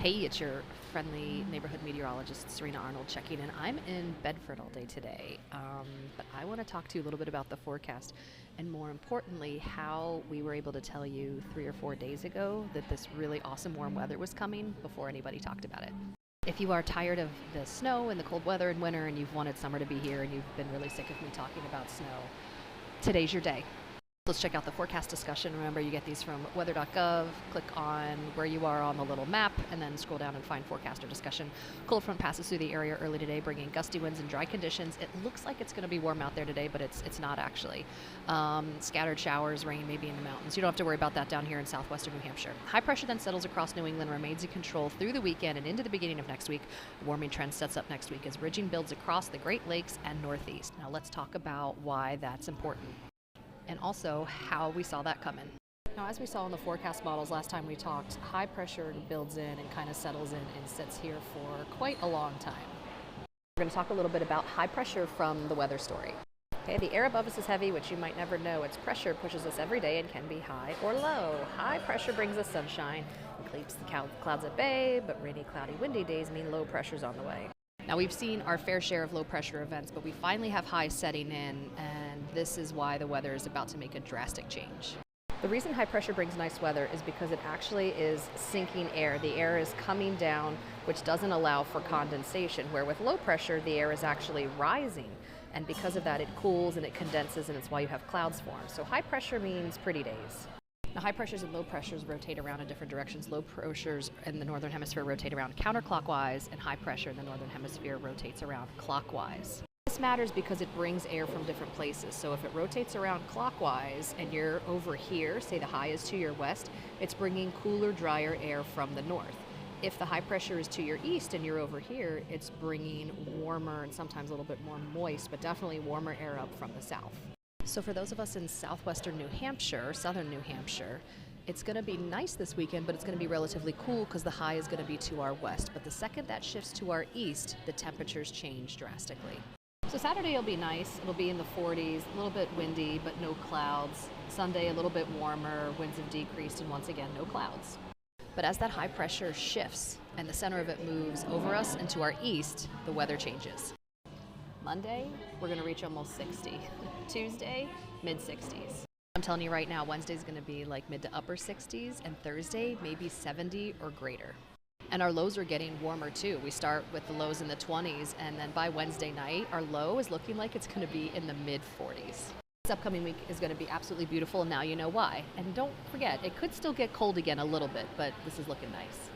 Hey, it's your friendly neighborhood meteorologist, Serena Arnold, checking in. I'm in Bedford all day today, but I want to talk to you a little bit about the forecast and, more importantly, how we were able to tell you 3 or 4 days ago that this really awesome warm weather was coming before anybody talked about it. If you are tired of the snow and the cold weather in winter and you've wanted summer to be here and you've been really sick of me talking about snow, today's your day. Let's check out the forecast discussion. Remember, you get these from weather.gov. Click on where you are on the little map and then scroll down and find forecast or discussion. Cold front passes through the area early today, bringing gusty winds and dry conditions. It looks like it's going to be warm out there today, but it's not actually. Scattered showers, rain maybe in the mountains. You don't have to worry about that down here in southwestern New Hampshire. High pressure then settles across New England, remains in control through the weekend and into the beginning of next week. The warming trend sets up next week as ridging builds across the Great Lakes and Northeast. Now let's talk about why that's important, and also how we saw that coming. Now, as we saw in the forecast models last time we talked, high pressure builds in and kind of settles in and sits here for quite a long time. We're going to talk a little bit about high pressure from the weather story. Okay, the air above us is heavy, which you might never know. Its pressure pushes us every day and can be high or low. High pressure brings us sunshine and keeps the clouds at bay, but rainy, cloudy, windy days mean low pressure's on the way. Now, we've seen our fair share of low pressure events, but we finally have highs setting in, and this is why the weather is about to make a drastic change. The reason high pressure brings nice weather is because it actually is sinking air. The air is coming down, which doesn't allow for condensation, where with low pressure, the air is actually rising. And because of that, it cools and it condenses, and it's why you have clouds form. So high pressure means pretty days. Now, high pressures and low pressures rotate around in different directions. Low pressures in the northern hemisphere rotate around counterclockwise, and high pressure in the northern hemisphere rotates around clockwise. This matters because it brings air from different places. So if it rotates around clockwise and you're over here, say the high is to your west, it's bringing cooler, drier air from the north. If the high pressure is to your east and you're over here, it's bringing warmer and sometimes a little bit more moist, but definitely warmer air up from the south. So for those of us in southwestern New Hampshire, southern New Hampshire, it's going to be nice this weekend, but it's going to be relatively cool because the high is going to be to our west. But the second that shifts to our east, the temperatures change drastically. So Saturday will be nice. It'll be in the 40s, a little bit windy, but no clouds. Sunday, a little bit warmer, winds have decreased, and once again, no clouds. But as that high pressure shifts and the center of it moves over us and to our east, the weather changes. Monday, we're going to reach almost 60. Tuesday, mid-60s. I'm telling you right now, Wednesday's going to be like mid to upper 60s, and Thursday, maybe 70 or greater. And our lows are getting warmer too. We start with the lows in the 20s, and then by Wednesday night, our low is looking like it's going to be in the mid-40s. This upcoming week is going to be absolutely beautiful, and now you know why. And don't forget, it could still get cold again a little bit, but this is looking nice.